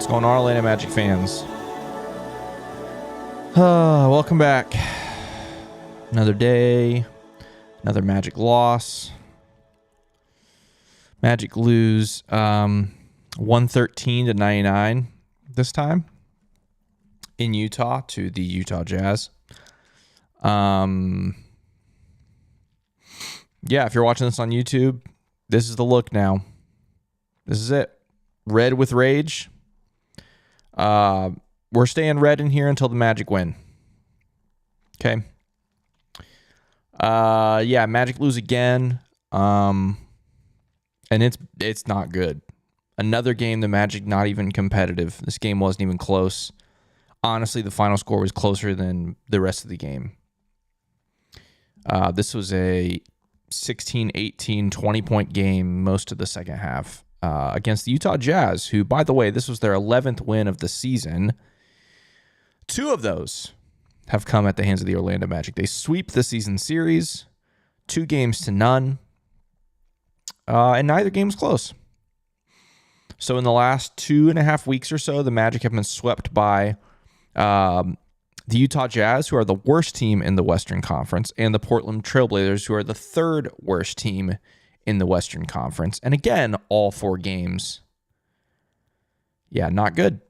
What's going on, Orlando Magic fans? Welcome back. Another day, another Magic loss. Magic lose 113 to 99 this time in Utah to the Utah Jazz. Yeah, if you're watching this on YouTube, this is the look now. This is it. Red with rage. We're staying red in here until the Magic win. Okay. Yeah, Magic lose again. And it's not good. Another game, the Magic not even competitive. This game wasn't even close. Honestly, the final score was closer than the rest of the game. This was a 16, 18, 20-point game most of the second half against the Utah Jazz, who, by the way, this was their 11th win of the season. 2 of those have come at the hands of the Orlando Magic. They sweep the season series, 2-0, and neither game was close. So in the last 2.5 weeks or so, the Magic have been swept by the Utah Jazz, who are the worst team in the Western Conference, and the Portland Trailblazers, who are the 3rd worst team in the Western Conference. And again, all 4 games. Yeah, not good.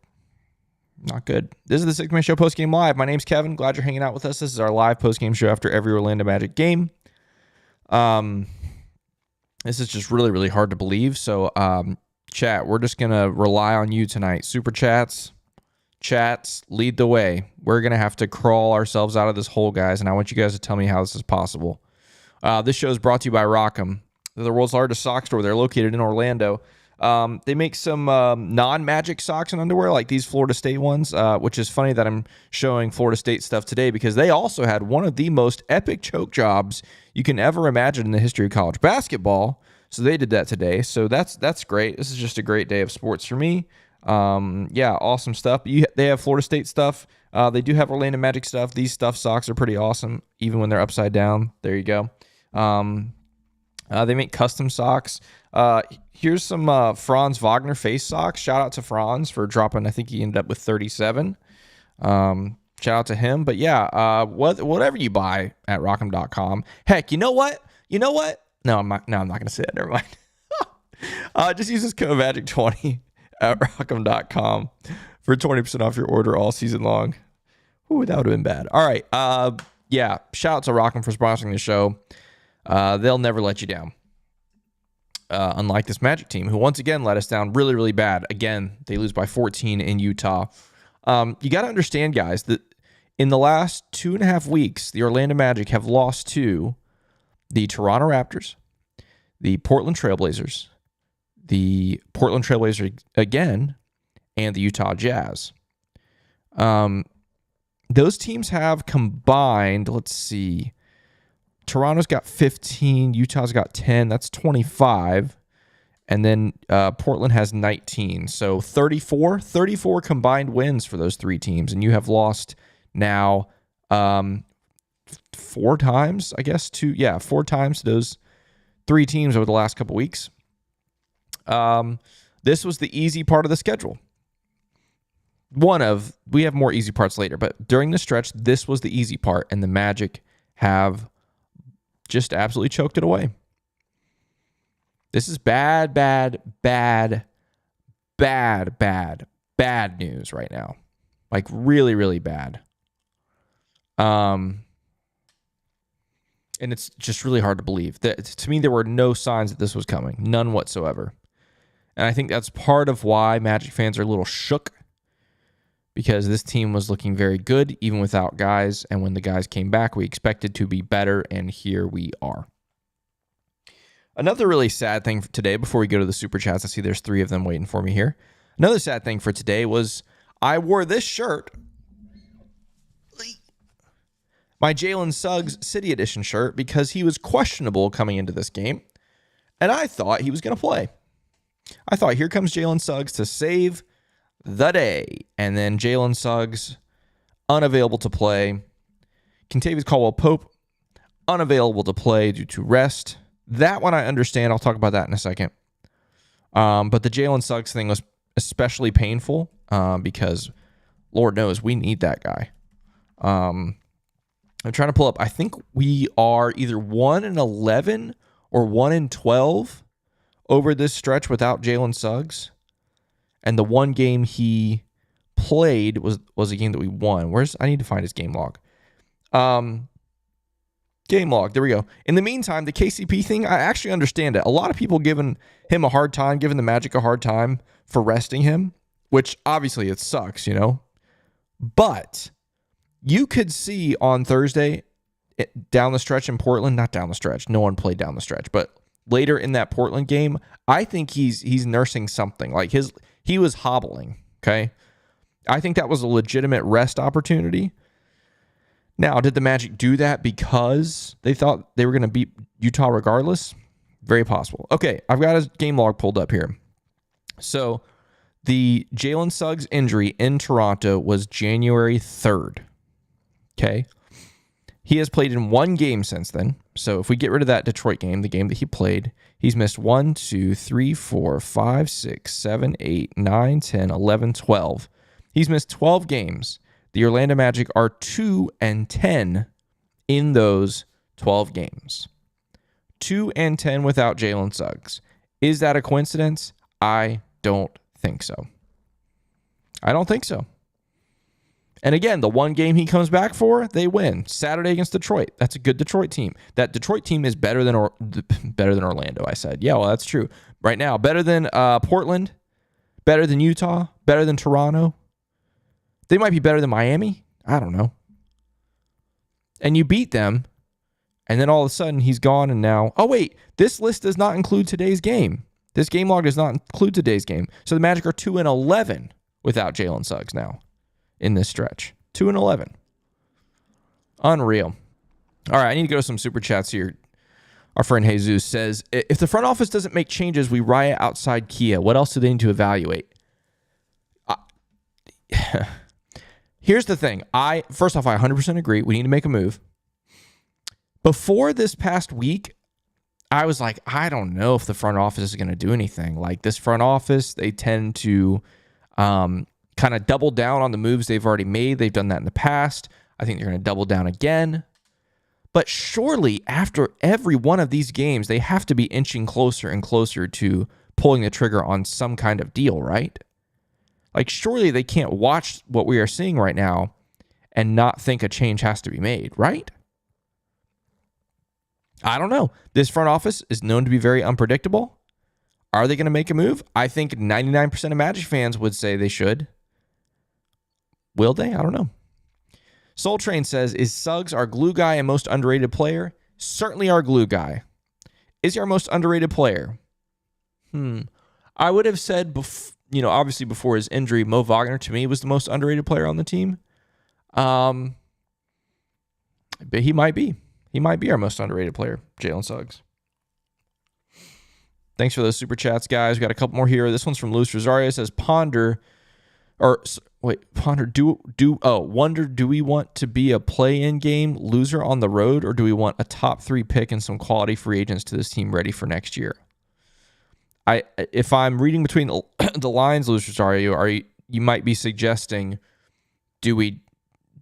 Not good. This is the Six Man Show Postgame Live. My name's Kevin. Glad you're hanging out with us. This is our live postgame show after every Orlando Magic game. This is just really, really hard to believe. So, chat, we're just going to rely on you tonight. Super chats, lead the way. We're going to have to crawl ourselves out of this hole, guys, and I want you guys to tell me how this is possible. This show is brought to you by Rock'em. They're the world's largest sock store. They're located in Orlando. They make some non-Magic socks and underwear, like these Florida State ones, which is funny that I'm showing Florida State stuff today because they also had one of the most epic choke jobs you can ever imagine in the history of college basketball. So they did that today. So that's great. This is just a great day of sports for me. Yeah, awesome stuff. They have Florida State stuff. They do have Orlando Magic stuff. These stuff socks are pretty awesome, even when they're upside down. There you go. They make custom socks. Here's some Franz Wagner face socks. Shout out to Franz for dropping. I think he ended up with 37. Shout out to him. But yeah, whatever you buy at Rock'em.com. Heck, you know what? No, I'm not going to say that. Never mind. Just use this code Magic20 at Rock'em.com for 20% off your order all season long. Ooh, that would have been bad. All right. Yeah. Shout out to Rock'em for sponsoring the show. They'll never let you down. Unlike this Magic team, who once again let us down really, really bad. Again, they lose by 14 in Utah. You got to understand, guys, that in the last 2.5 weeks, the Orlando Magic have lost to the Toronto Raptors, the Portland Trailblazers, again, and the Utah Jazz. Those teams have combined, let's see, Toronto's got 15, Utah's got 10, that's 25, and then Portland has 19. So 34 combined wins for those 3 teams, and you have lost now 4 times, I guess, 4 times to those 3 teams over the last couple weeks. This was the easy part of the schedule. We have more easy parts later, but during the stretch, this was the easy part, and the Magic have just absolutely choked it away. This is bad news right now. Like really, really bad. And it's just really hard to believe. To me, there were no signs that this was coming. None whatsoever. And I think that's part of why Magic fans are a little shook, because this team was looking very good, even without guys. And when the guys came back, we expected to be better, and here we are. Another really sad thing for today, before we go to the Super Chats, I see there's 3 of them waiting for me here. Another sad thing for today was I wore this shirt, my Jalen Suggs City Edition shirt, because he was questionable coming into this game, and I thought he was going to play. I thought, here comes Jalen Suggs to save the day. And then Jalen Suggs, unavailable to play. Kentavious Caldwell-Pope, unavailable to play due to rest. That one I understand. I'll talk about that in a second. But the Jalen Suggs thing was especially painful because Lord knows we need that guy. I'm trying to pull up. I think we are either 1-11 or 1-12 over this stretch without Jalen Suggs. And the one game he played was a game that we won. I need to find his game log. Game log. There we go. In the meantime, the KCP thing, I actually understand it. A lot of people giving him a hard time, giving the Magic a hard time for resting him, which obviously it sucks, But you could see on Thursday down the stretch in Portland, not down the stretch. No one played down the stretch, but later in that Portland game, I think he's nursing something. Like he was hobbling, okay? I think that was a legitimate rest opportunity. Now, did the Magic do that because they thought they were going to beat Utah regardless? Very possible. Okay, I've got his game log pulled up here. So the Jalen Suggs injury in Toronto was January 3rd. Okay. He has played in one game since then. So if we get rid of that Detroit game, the game that he played, he's missed 1, 2, 3, 4, 5, 6, 7, 8, 9, 10, 11, 12. He's missed 12 games. The Orlando Magic are 2-10 in those 12 games. 2-10 without Jalen Suggs. Is that a coincidence? I don't think so. I don't think so. And again, the one game he comes back for, they win. Saturday against Detroit. That's a good Detroit team. That Detroit team is better than Orlando, I said. Yeah, well, that's true. Right now, better than Portland, better than Utah, better than Toronto. They might be better than Miami. I don't know. And you beat them, and then all of a sudden he's gone, and now, oh wait, this list does not include today's game. This game log does not include today's game. So the Magic are 2-11 without Jalen Suggs now in this stretch. 2-11. Unreal. All right, I need to go to some super chats here. Our friend Jesus says, if the front office doesn't make changes, we riot outside Kia. What else do they need to evaluate? Here's the thing. First off, I 100% agree. We need to make a move. Before this past week, I was like, I don't know if the front office is going to do anything. Like this front office, they tend to kind of double down on the moves they've already made. They've done that in the past. I think they're going to double down again. But surely after every one of these games, they have to be inching closer and closer to pulling the trigger on some kind of deal, right? Like surely they can't watch what we are seeing right now and not think a change has to be made, right? I don't know. This front office is known to be very unpredictable. Are they going to make a move? I think 99% of Magic fans would say they should. Will they? I don't know. Soul Train says, is Suggs our glue guy and most underrated player? Certainly our glue guy. Is he our most underrated player? I would have said, obviously before his injury, Mo Wagner to me was the most underrated player on the team. But he might be. He might be our most underrated player, Jalen Suggs. Thanks for those super chats, guys. We got a couple more here. This one's from Luis Rosario. It says, wonder, do we want to be a play-in game loser on the road, or do we want a top 3 pick and some quality free agents to this team ready for next year? If I'm reading between the lines, Luis Rosario, you might be suggesting, do we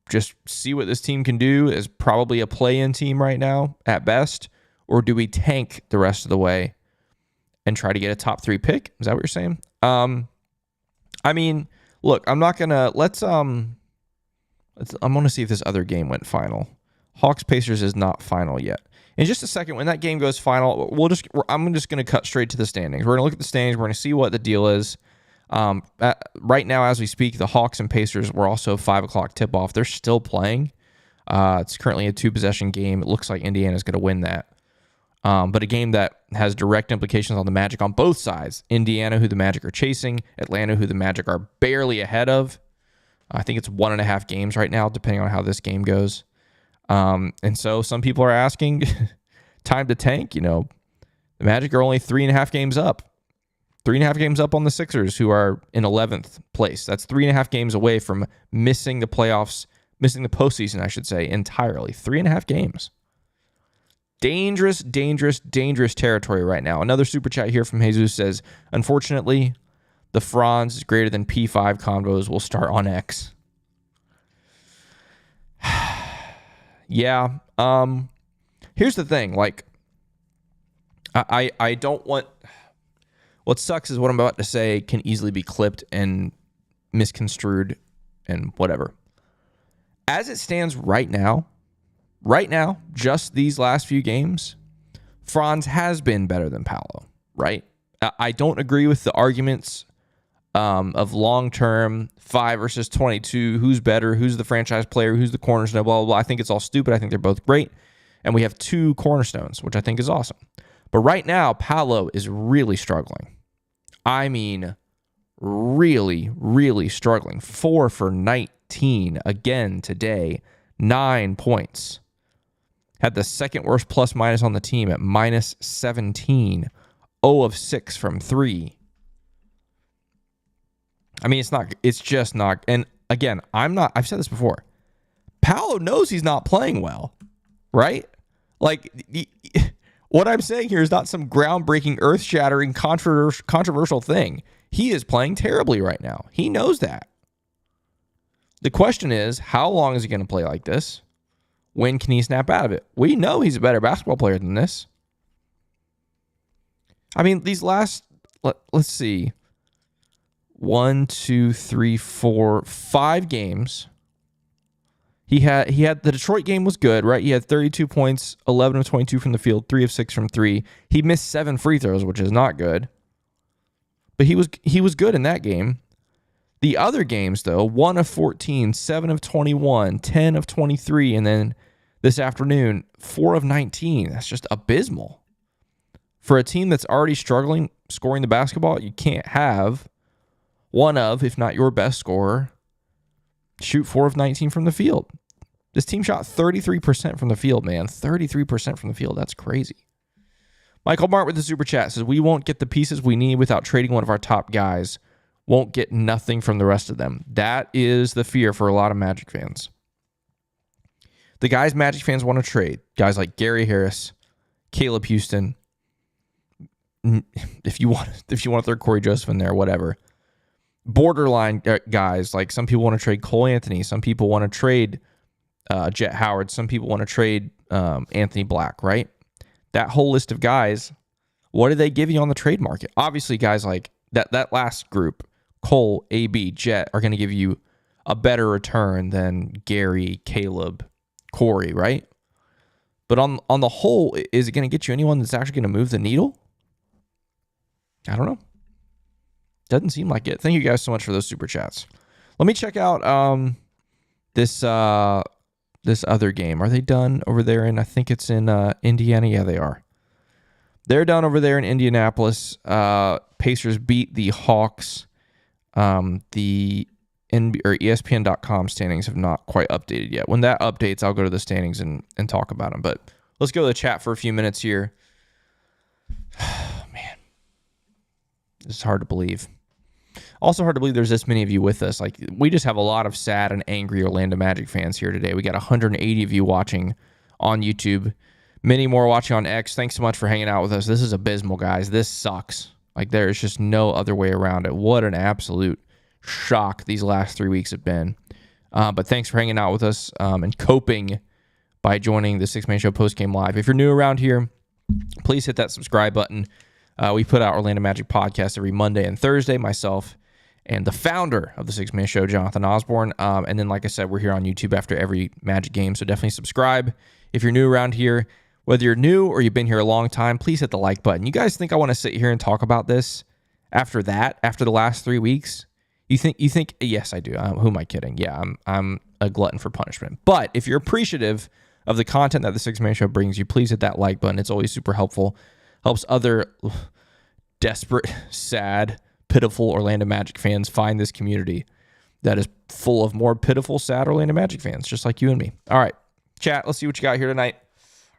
just see what this team can do as probably a play-in team right now at best, or do we tank the rest of the way and try to get a top 3 pick? Is that what you're saying? I mean, look, I'm not gonna I'm gonna see if this other game went final. Hawks Pacers is not final yet. In just a second, when that game goes final, I'm just gonna cut straight to the standings. We're gonna look at the standings. We're gonna see what the deal is. Right now, as we speak, the Hawks and Pacers were also 5:00 tip-off. They're still playing. It's currently a 2-possession game. It looks like Indiana's going to win that. But a game that has direct implications on the Magic on both sides. Indiana, who the Magic are chasing. Atlanta, who the Magic are barely ahead of. I think it's 1.5 games right now, depending on how this game goes. And so some people are asking, time to tank. The Magic are only 3.5 games up. 3.5 games up on the Sixers, who are in 11th place. That's 3.5 games away from missing the playoffs, missing the postseason, I should say, entirely. 3.5 games. Dangerous, dangerous, dangerous territory right now. Another super chat here from Jesus says, unfortunately, The Franz is greater than P5 combos will start on X. Yeah. Here's the thing. Like, I don't want... What sucks is what I'm about to say can easily be clipped and misconstrued and whatever. As it stands right now, just these last few games, Franz has been better than Paolo, right? I don't agree with the arguments of long-term 5 versus 22, who's better, who's the franchise player, who's the cornerstone, blah, blah, blah. I think it's all stupid. I think they're both great. And we have 2 cornerstones, which I think is awesome. But right now, Paolo is really struggling. I mean, really, really struggling. 4 for 19 again today. 9 points. Had the second worst plus-minus on the team at minus 17. 0 of 6 from 3. I mean, it's just not. And again, I've said this before. Paolo knows he's not playing well, right? Like, what I'm saying here is not some groundbreaking, earth-shattering, controversial thing. He is playing terribly right now. He knows that. The question is, how long is he going to play like this? When can he snap out of it? We know he's a better basketball player than this. I mean, these last, let's see, 1, 2, 3, 4, 5 games. He had the Detroit game was good, right? He had 32 points, 11 of 22 from the field, 3 of 6 from 3. He missed 7 free throws, which is not good. But he was good in that game. The other games, though, 1 of 14, 7 of 21, 10 of 23, and then this afternoon, 4 of 19. That's just abysmal. For a team that's already struggling scoring the basketball, you can't have one of, if not your best scorer, shoot 4 of 19 from the field. This team shot 33% from the field, man. 33% from the field. That's crazy. Michael Martin with the Super Chat says, we won't get the pieces we need without trading one of our top guys. Won't get nothing from the rest of them. That is the fear for a lot of Magic fans. The guys Magic fans want to trade, guys like Gary Harris, Caleb Houston. If you want to throw Corey Joseph in there, whatever. Borderline guys, like some people want to trade Cole Anthony. Some people want to trade Jet Howard. Some people want to trade Anthony Black, right? That whole list of guys, what do they give you on the trade market? Obviously, guys like that last group, Cole, AB, Jet, are going to give you a better return than Gary, Caleb, Corey, right? But on the whole, is it going to get you anyone that's actually going to move the needle? I don't know. Doesn't seem like it. Thank you guys so much for those super chats. Let me check out this other game. Are they done over there? I think it's in Indiana. Yeah, they are. They're done over there in Indianapolis. Pacers beat the Hawks. The ESPN.com standings have not quite updated yet. When that updates, I'll go to the standings and talk about them. But let's go to the chat for a few minutes here. Man, this is hard to believe. Also hard to believe there's this many of you with us. Like, we just have a lot of sad and angry Orlando Magic fans here today. We got 180 of you watching on YouTube. Many more watching on X. Thanks so much for hanging out with us. This is abysmal, guys. This sucks. Like, there is just no other way around it. What an absolute shock these last 3 weeks have been. But thanks for hanging out with us and coping by joining the Six Man Show Postgame Live. If you're new around here, please hit that subscribe button. We put out Orlando Magic podcast every Monday and Thursday, myself and the founder of the Six Man Show, Jonathan Osborne. And then, like I said, we're here on YouTube after every Magic game, so definitely subscribe. If you're new around here, whether you're new or you've been here a long time, please hit the like button. You guys think I want to sit here and talk about this after the last 3 weeks? You think? Yes, I do. Who am I kidding? Yeah, I'm a glutton for punishment. But if you're appreciative of the content that the Six Man Show brings you, please hit that like button. It's always super helpful. Helps other desperate, sad, pitiful Orlando Magic fans find this community that is full of more pitiful, sad Orlando Magic fans, just like you and me. All right, chat, let's see what you got here tonight.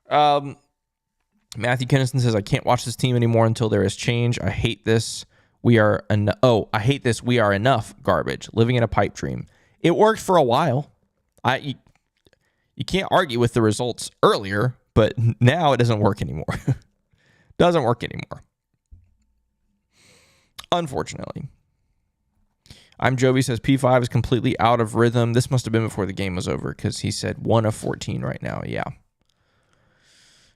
Matthew Kennison says, I can't watch this team anymore until there is change. I hate this. We are enough garbage. Living in a pipe dream. It worked for a while. You can't argue with the results earlier, but now it doesn't work anymore. Doesn't work anymore. Unfortunately. I'm Jovi says P5 is completely out of rhythm. This must have been before the game was over because he said 1 of 14 right now.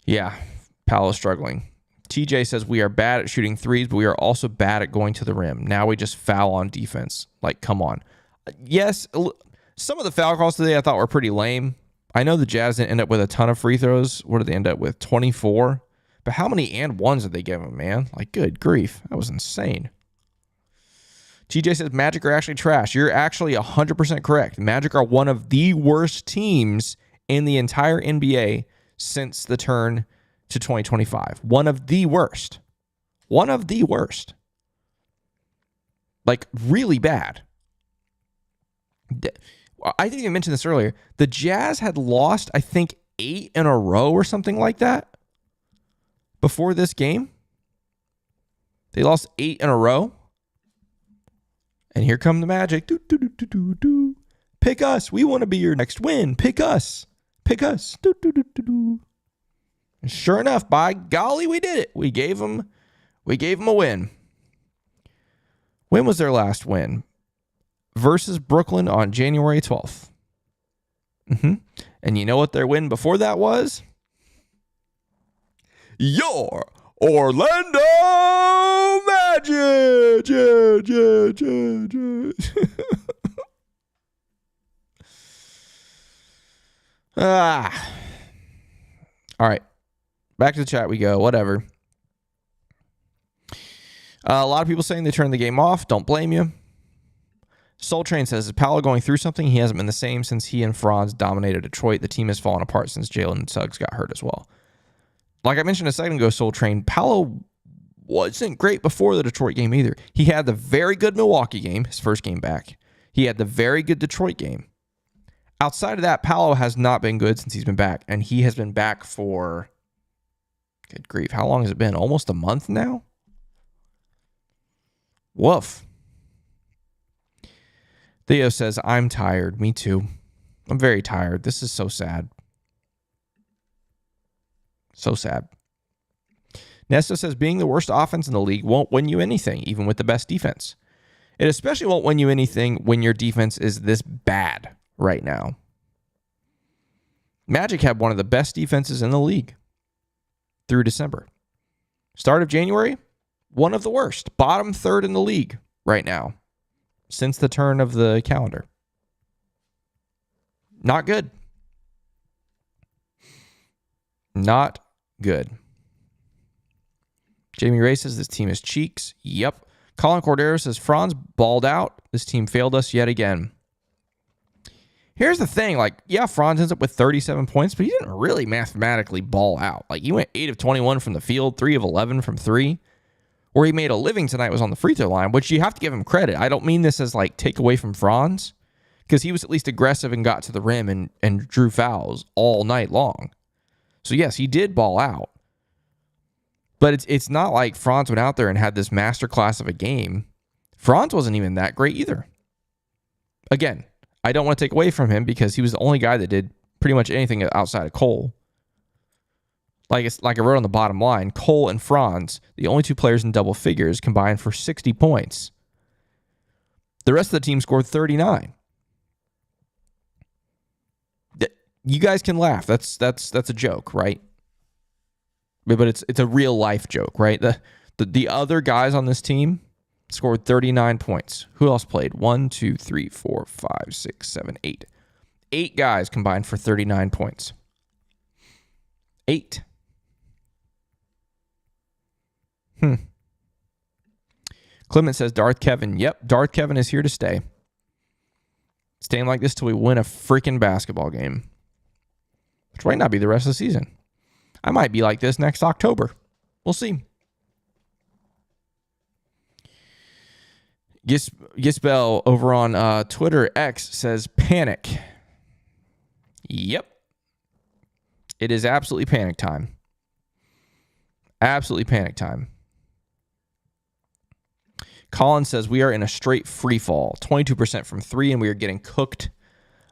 Yeah. Paolo's struggling. TJ says we are bad at shooting threes, but we are also bad at going to the rim. Now we just foul on defense. Like, come on. Yes, some of the foul calls today I thought were pretty lame. I know the Jazz didn't end up with a ton of free throws. What did they end up with? 24. But how many and ones did they give them, man? Like, good grief. That was insane. TJ says Magic are actually trash. You're actually 100% correct. Magic are one of the worst teams in the entire NBA since the turn to 2025. One of the worst. One of the worst. Like, really bad. I think I mentioned this earlier. The Jazz had lost, I think, 8 in a row or something like that before this game. They lost 8 in a row. And here come the Magic. Pick us. We want to be your next win. Pick us. Pick us. And sure enough, by golly, we did it. We gave them a win. When was their last win? Versus Brooklyn on January 12th. And you know what their win before that was? Your Orlando Magic. All right. Back to the chat we go. Whatever. A lot of people saying they turned the game off. Don't blame you. Soul Train says, is Paolo going through something? He hasn't been the same since he and Franz dominated Detroit. The team has fallen apart since Jalen Suggs got hurt as well. Like I mentioned a second ago, Soul Train, Paolo wasn't great before the Detroit game either. He had the very good Milwaukee game, his first game back. He had the very good Detroit game. Outside of that, Paolo has not been good since he's been back. And he has been back for, good grief, how long has it been? Almost a month now? Woof. Theo says, I'm tired. Me too. I'm very tired. This is so sad. So sad. Nesta says, being the worst offense in the league won't win you anything, even with the best defense. It especially won't win you anything when your defense is this bad right now. Magic had one of the best defenses in the league through December. Start of January, one of the worst. Bottom third in the league right now. Since the turn of the calendar. Not good. Not good. Jamie Ray says this team is cheeks. Yep. Colin Cordero says Franz balled out. This team failed us yet again. Here's the thing. Like, yeah, Franz ends up with 37 points, but he didn't really mathematically ball out. Like, he went 8 of 21 from the field, 3 of 11 from 3. Where he made a living tonight was on the free throw line, which you have to give him credit. I don't mean this as like take away from Franz, because he was at least aggressive and got to the rim and drew fouls all night long. So yes, he did ball out. But it's not like Franz went out there and had this masterclass of a game. Franz wasn't even that great either. Again, I don't want to take away from him because he was the only guy that did pretty much anything outside of Cole. Like I wrote on the bottom line, Cole and Franz, the only two players in double figures, combined for 60 points. The rest of the team scored 39. You guys can laugh. That's a joke, right? But it's a real life joke, right? The other guys on this team scored 39 points. Who else played? 1, 2, 3, 4, 5, 6, 7, 8. 8 guys combined for 39 points. 8. Clement says Darth Kevin. Yep, Darth Kevin is here to stay. Staying like this till we win a freaking basketball game. Which might not be the rest of the season. I might be like this next October. We'll see. Gisbel over on Twitter X says panic. Yep. It is absolutely panic time. Absolutely panic time. Colin says we are in a straight free fall. 22% from 3, and we are getting cooked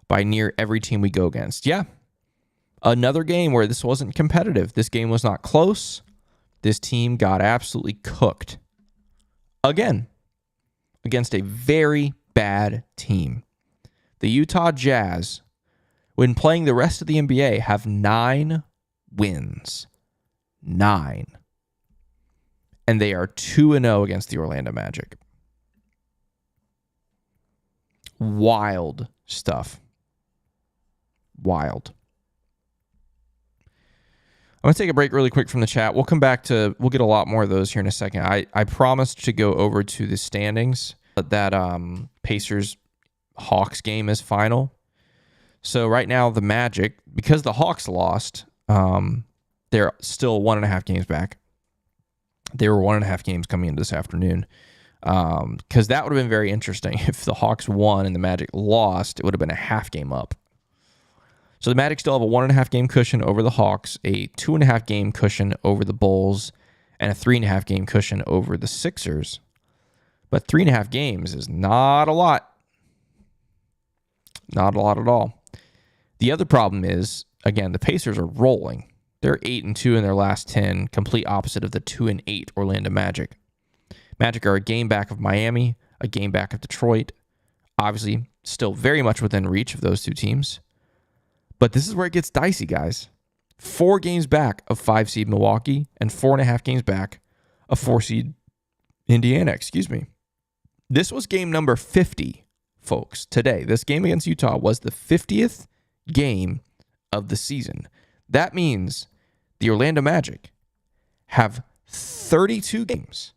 by near every team we go against. Yeah. Another game where this wasn't competitive. This game was not close. This team got absolutely cooked. Again. Against a very, bad team. The Utah Jazz, when playing the rest of the NBA, have 9 wins. 9. And they are 2-0 against the Orlando Magic. Wild stuff. Wild. I'm going to take a break really quick from the chat. We'll get a lot more of those here in a second. I promised to go over to the standings. That Pacers-Hawks game is final. So right now, the Magic, because the Hawks lost, they're still 1.5 games back. They were 1.5 games coming into this afternoon. Because that would have been very interesting. If the Hawks won and the Magic lost, it would have been a half game up. So the Magic still have a 1.5 game cushion over the Hawks, a 2.5 game cushion over the Bulls, and a 3.5 game cushion over the Sixers. But 3.5 games is not a lot. Not a lot at all. The other problem is, again, the Pacers are rolling. They're 8-2 in their last 10, complete opposite of the 2-8 Orlando Magic. Magic are a game back of Miami, a game back of Detroit. Obviously, still very much within reach of those two teams. But this is where it gets dicey, guys. 4 games back of 5-seed Milwaukee and 4.5 games back of 4-seed Indiana, This was game number 50, folks, today. This game against Utah was the 50th game of the season. That means the Orlando Magic have 32 games.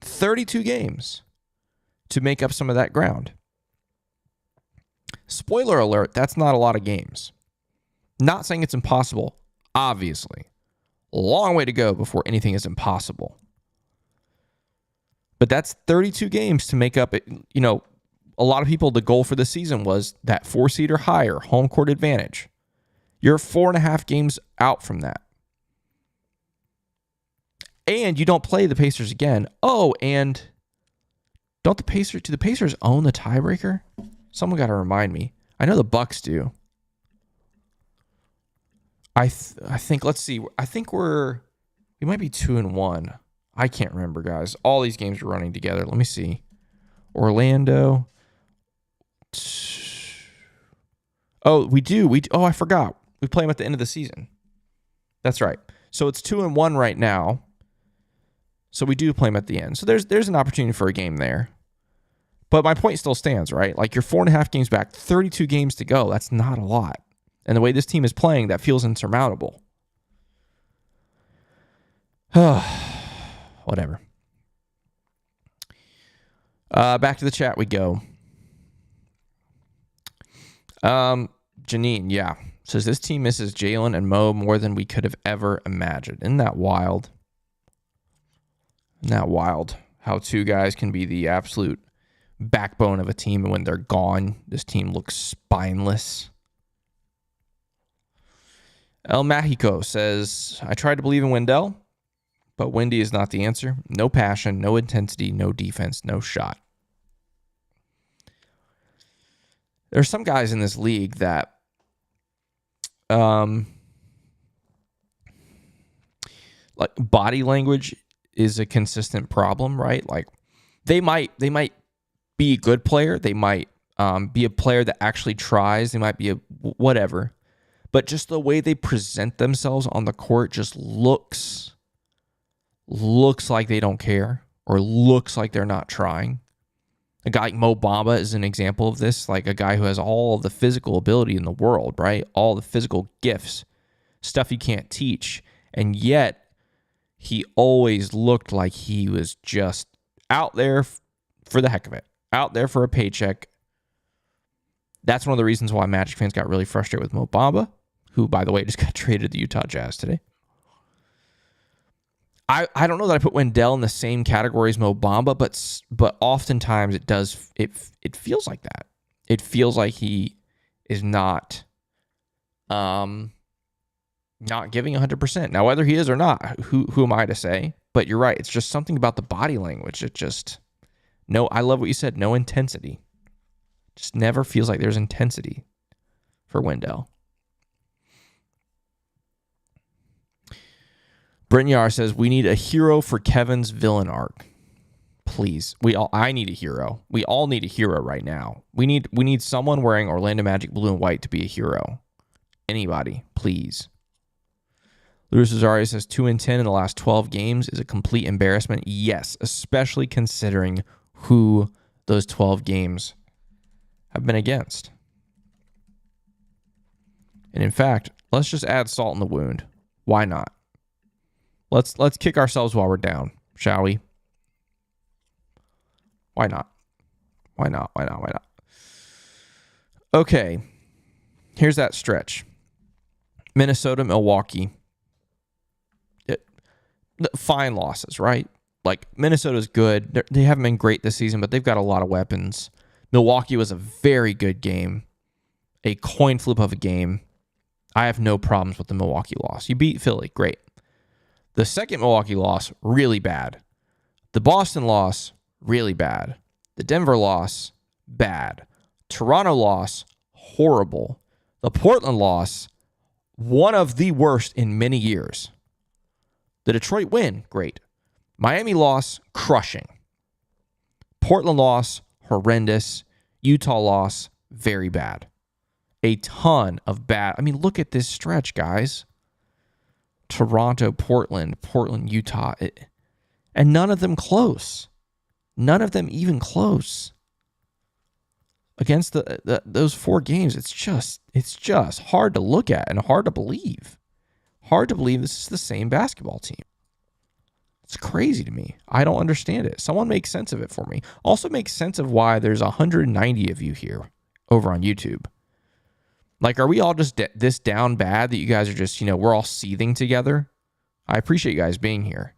32 games to make up some of that ground. Spoiler alert, that's not a lot of games. Not saying it's impossible, obviously. Long way to go before anything is impossible. But that's 32 games to make up, a lot of people, the goal for the season was that 4-seed or higher, home court advantage. You're 4.5 games out from that. And you don't play the Pacers again. Oh, and do the Pacers own the tiebreaker? Someone got to remind me. I know the Bucks do. I think, let's see. I think we might be 2-1. I can't remember, guys. All these games are running together. Let me see. Orlando. Oh, we do. I forgot. We play them at the end of the season. That's right. So it's 2-1 right now. So we do play them at the end. So there's an opportunity for a game there. But my point still stands, right? Like, you're 4.5 games back, 32 games to go. That's not a lot. And the way this team is playing, that feels insurmountable. Whatever. Back to the chat we go. Janine, yeah. Says this team misses Jalen and Mo more than we could have ever imagined. Isn't that wild? Isn't that wild? How 2 guys can be the absolute backbone of a team, and when they're gone, this team looks spineless. El Mexico says, I tried to believe in Wendell, but Wendy is not the answer. No passion, no intensity, no defense, no shot. There's some guys in this league that like body language is a consistent problem, right? Like they might be a good player. They might be a player that actually tries. They might be a whatever. But just the way they present themselves on the court just looks like they don't care, or looks like they're not trying. A guy like Mo Bamba is an example of this, like a guy who has all of the physical ability in the world, right? All the physical gifts, stuff you can't teach. And yet, he always looked like he was just out there for the heck of it, out there for a paycheck. That's one of the reasons why Magic fans got really frustrated with Mo Bamba, who, by the way, just got traded to the Utah Jazz today. I don't know that I put Wendell in the same category as Mo Bamba, but oftentimes it feels like that. It feels like he is not giving 100%. Now, whether he is or not, who am I to say? But you're right. It's just something about the body language. I love what you said. No intensity. Just never feels like there's intensity for Wendell. Brynjar says, we need a hero for Kevin's villain arc. Please. I need a hero. We all need a hero right now. We need someone wearing Orlando Magic blue and white to be a hero. Anybody, please. Luis Rosario says 2-10 in the last 12 games is a complete embarrassment. Yes, especially considering who those 12 games have been against. And in fact, let's just add salt in the wound. Why not? Let's kick ourselves while we're down, shall we? Why not? Why not? Why not? Why not? Okay. Here's that stretch. Minnesota, Milwaukee. Fine losses, right? Like, Minnesota's good. They haven't been great this season, but they've got a lot of weapons. Milwaukee was a very good game. A coin flip of a game. I have no problems with the Milwaukee loss. You beat Philly. Great. The second Milwaukee loss, really bad. The Boston loss, really bad. The Denver loss, bad. Toronto loss, horrible. The Portland loss, one of the worst in many years. The Detroit win, great. Miami loss, crushing. Portland loss, horrendous. Utah loss, very bad. A ton of bad. I mean, look at this stretch, guys. Toronto, Portland, Utah. And none of them close. None of them even close. Against those 4 games, it's just hard to look at and hard to believe. Hard to believe this is the same basketball team. It's crazy to me. I don't understand it. Someone make sense of it for me. Also make sense of why there's 190 of you here over on YouTube. Like, are we all just this down bad that you guys are just, we're all seething together? I appreciate you guys being here.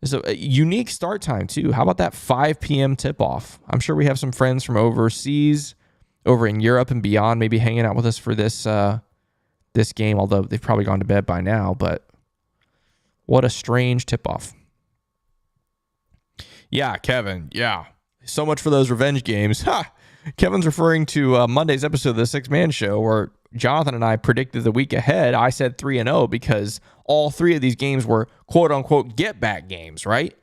It's a unique start time, too. How about that 5 p.m. tip-off? I'm sure we have some friends from overseas, over in Europe and beyond, maybe hanging out with us for this game, although they've probably gone to bed by now, but what a strange tip-off. Yeah, Kevin, yeah. So much for those revenge games. Ha! Kevin's referring to Monday's episode of the Six Man Show where Jonathan and I predicted the week ahead. I said 3-0 because all 3 of these games were quote-unquote get-back games, right?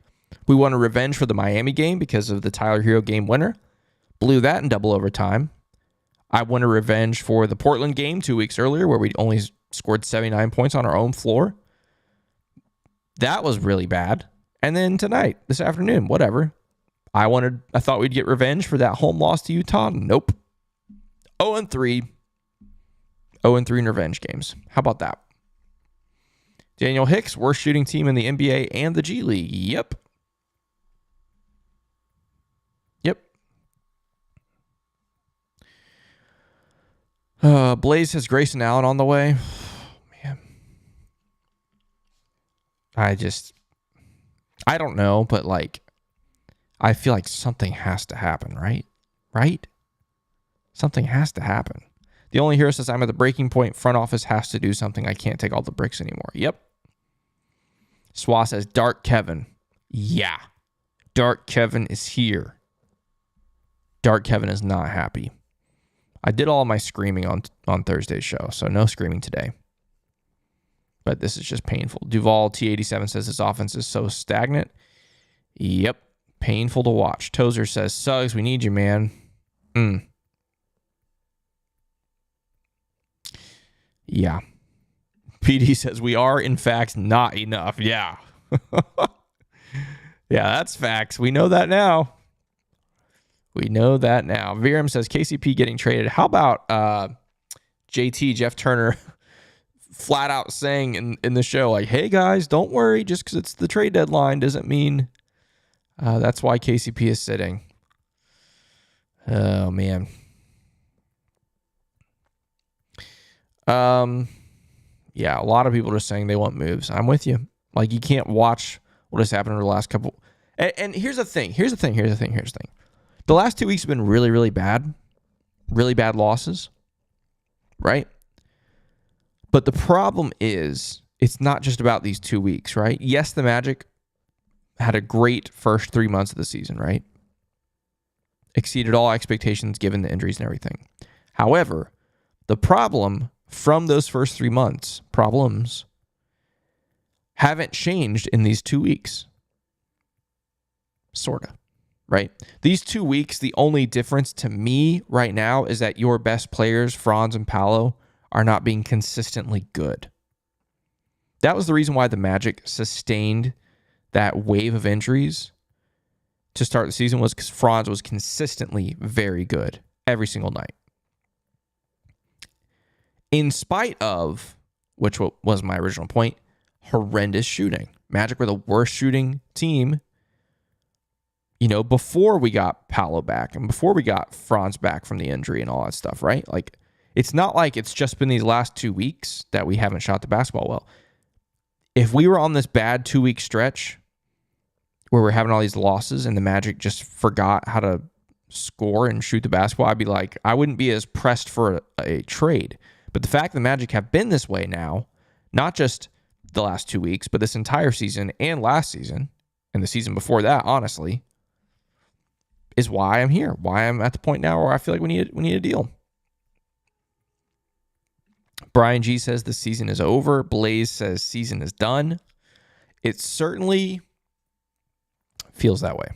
We won a revenge for the Miami game because of the Tyler Hero game winner. Blew that in double overtime. I won a revenge for the Portland game 2 weeks earlier where we only scored 79 points on our own floor. That was really bad. And then tonight, this afternoon, whatever. I thought we'd get revenge for that home loss to Utah. Nope. 0-3. 0-3 in revenge games. How about that? Daniel Hicks, worst shooting team in the NBA and the G League. Yep. Blaze has Grayson Allen on the way. Man. I don't know, but I feel like something has to happen, right? Right? Something has to happen. The only hero says I'm at the breaking point. Front office has to do something. I can't take all the bricks anymore. Yep. Swa says Dark Kevin. Yeah. Dark Kevin is here. Dark Kevin is not happy. I did all my screaming on Thursday's show, so no screaming today. But this is just painful. Duval T87 says his offense is so stagnant. Yep. Painful to watch. Tozer says, Suggs, we need you, man. Yeah. PD says, we are, in fact, not enough. Yeah. Yeah, that's facts. We know that now. Viram says, KCP getting traded. How about JT, Jeff Turner, flat out saying in the show, like, hey, guys, don't worry. Just because it's the trade deadline doesn't mean that's why KCP is sitting. Oh, man. Yeah, a lot of people are saying they want moves. I'm with you. Like, you can't watch what has happened over the last couple. And here's the thing. The last 2 weeks have been really, really bad. Really bad losses. Right? But the problem is, it's not just about these 2 weeks, right? Yes, the Magic had a great first 3 months of the season, right? Exceeded all expectations given the injuries and everything. However, the problem from those first 3 months, problems, haven't changed in these 2 weeks. Sorta. Right? These 2 weeks, the only difference to me right now is that your best players, Franz and Paolo, are not being consistently good. That was the reason why the Magic sustained that wave of injuries to start the season, was because Franz was consistently very good every single night. In spite of, which was my original point, horrendous shooting. Magic were the worst shooting team, before we got Paolo back and before we got Franz back from the injury and all that stuff, right? Like, it's not like it's just been these last 2 weeks that we haven't shot the basketball well. If we were on this bad 2-week stretch where we're having all these losses and the Magic just forgot how to score and shoot the basketball, I'd be like, I wouldn't be as pressed for a trade. But the fact the Magic have been this way now, not just the last 2 weeks, but this entire season and last season and the season before that, honestly, is why I'm here, why I'm at the point now where I feel like we need a deal. Brian G says the season is over. Blaze says season is done. It certainly feels that way.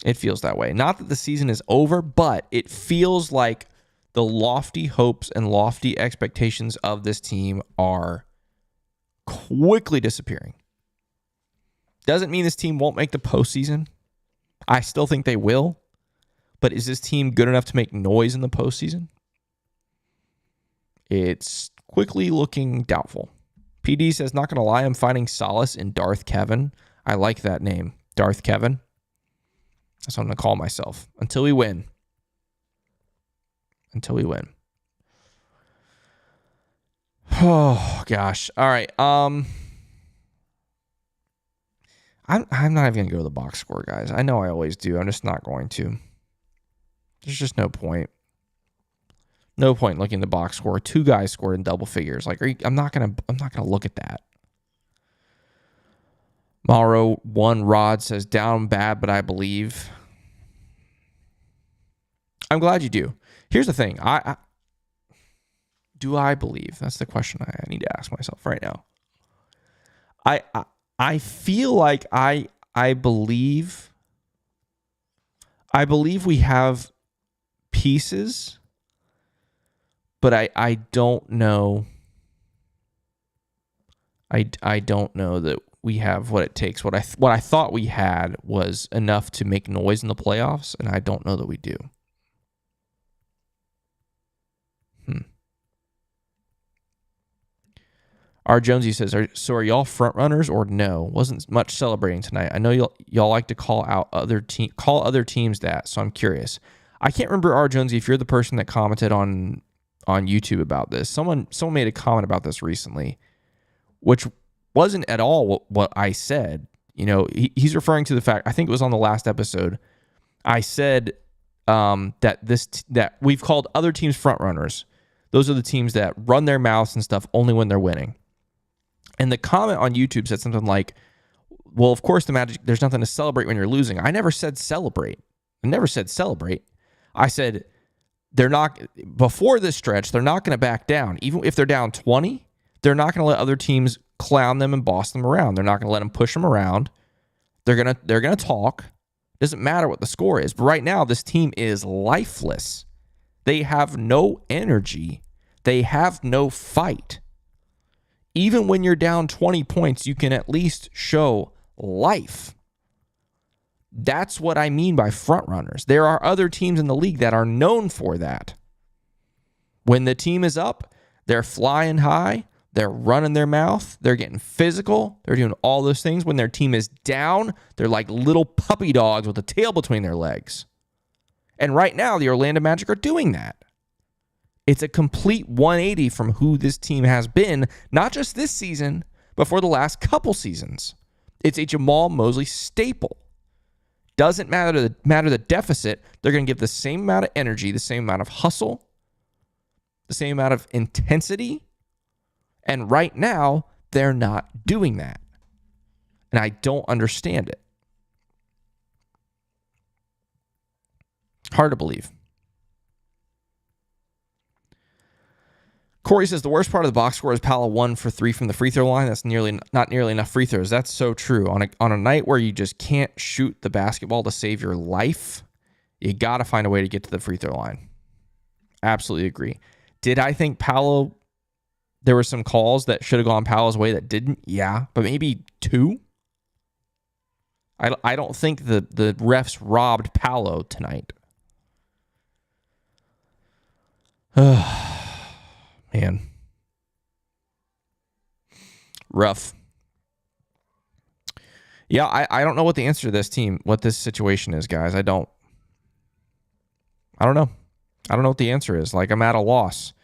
It feels that way. Not that the season is over, but it feels like the lofty hopes and lofty expectations of this team are quickly disappearing. Doesn't mean this team won't make the postseason. I still think they will. But is this team good enough to make noise in the postseason? It's quickly looking doubtful. PD says, not going to lie, I'm finding solace in Darth Kevin. I like that name, Darth Kevin. That's what I'm going to call myself until we win. Until we win. Oh, gosh. All right. I'm not even going to go to the box score, guys. I know I always do. I'm just not going to. There's just no point. No point looking at the box score. 2 guys scored in double figures. Like, I'm not gonna look at that. Mauro 1 Rod says, down bad, but I believe. I'm glad you do. Here's the thing. Do I believe? That's the question I need to ask myself right now. I feel like I believe we have pieces, but I don't know. I don't know that we have what it takes. What I thought we had was enough to make noise in the playoffs, and I don't know that we do. R. Jonesy says, are y'all front runners or no? Wasn't much celebrating tonight. I know y'all like to call other teams that, so I'm curious. I can't remember, R. Jonesy, if you're the person that commented on YouTube about this. Someone made a comment about this recently, which wasn't at all what I said. He's referring to the fact, I think it was on the last episode, I said that we've called other teams front runners. Those are the teams that run their mouths and stuff only when they're winning. And the comment on YouTube said something like, well, of course, the Magic, there's nothing to celebrate when you're losing. I never said celebrate. I said before this stretch, they're not going to back down. Even if they're down 20, they're not going to let other teams clown them and boss them around. They're not going to let them push them around. They're going to talk. Doesn't matter what the score is. But right now, this team is lifeless. They have no energy. They have no fight. Even when you're down 20 points, you can at least show life. That's what I mean by front runners. There are other teams in the league that are known for that. When the team is up, they're flying high, they're running their mouth, they're getting physical, they're doing all those things. When their team is down, they're like little puppy dogs with a tail between their legs. And right now, the Orlando Magic are doing that. It's a complete 180 from who this team has been, not just this season, but for the last couple seasons. It's a Jamal Mosley staple. Doesn't matter the deficit. They're going to give the same amount of energy, the same amount of hustle, the same amount of intensity. And right now, they're not doing that. And I don't understand it. Hard to believe. Corey says the worst part of the box score is Paolo 1 for 3 from the free throw line. That's not nearly enough free throws. That's so true. On a night where you just can't shoot the basketball to save your life, you got to find a way to get to the free throw line. Absolutely agree. Did I think Paolo, there were some calls that should have gone Paolo's way that didn't? Yeah, but maybe 2? I don't think the refs robbed Paolo tonight. Man. Rough. Yeah, I don't know what the answer to this team, what this situation is, guys. I don't know. I don't know what the answer is. Like, I'm at a loss.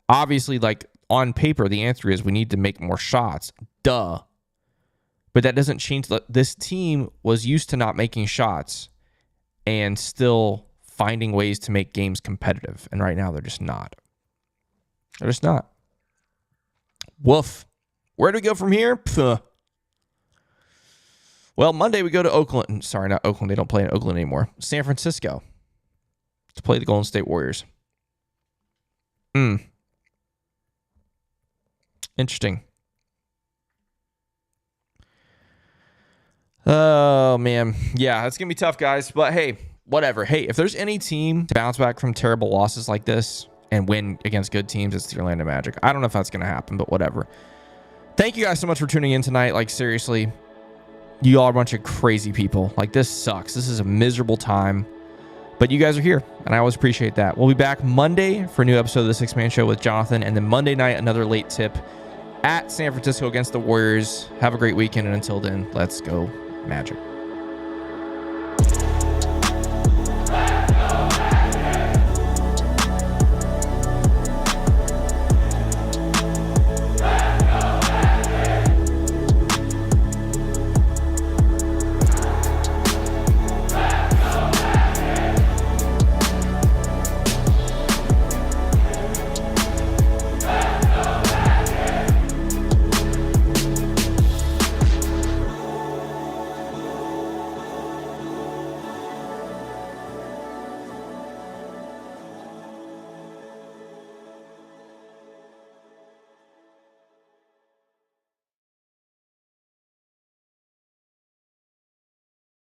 Obviously, like, on paper, the answer is we need to make more shots. Duh. But that doesn't change. This team was used to not making shots and still finding ways to make games competitive. And right now, they're just not. They're just not. Woof. Where do we go from here? Puh. Well, Monday we go to Oakland. Sorry, not Oakland. They don't play in Oakland anymore. San Francisco to play the Golden State Warriors. Interesting. Oh, man. Yeah, it's going to be tough, guys. But hey, whatever. Hey, if there's any team to bounce back from terrible losses like this and win against good teams, it's the Orlando Magic. I don't know if that's going to happen, but whatever. Thank you guys so much for tuning in tonight. Like, seriously, you all are a bunch of crazy people. Like, this sucks. This is a miserable time. But you guys are here, and I always appreciate that. We'll be back Monday for a new episode of the Six Man Show with Jonathan, and then Monday night, another late tip at San Francisco against the Warriors. Have a great weekend, and until then, let's go Magic.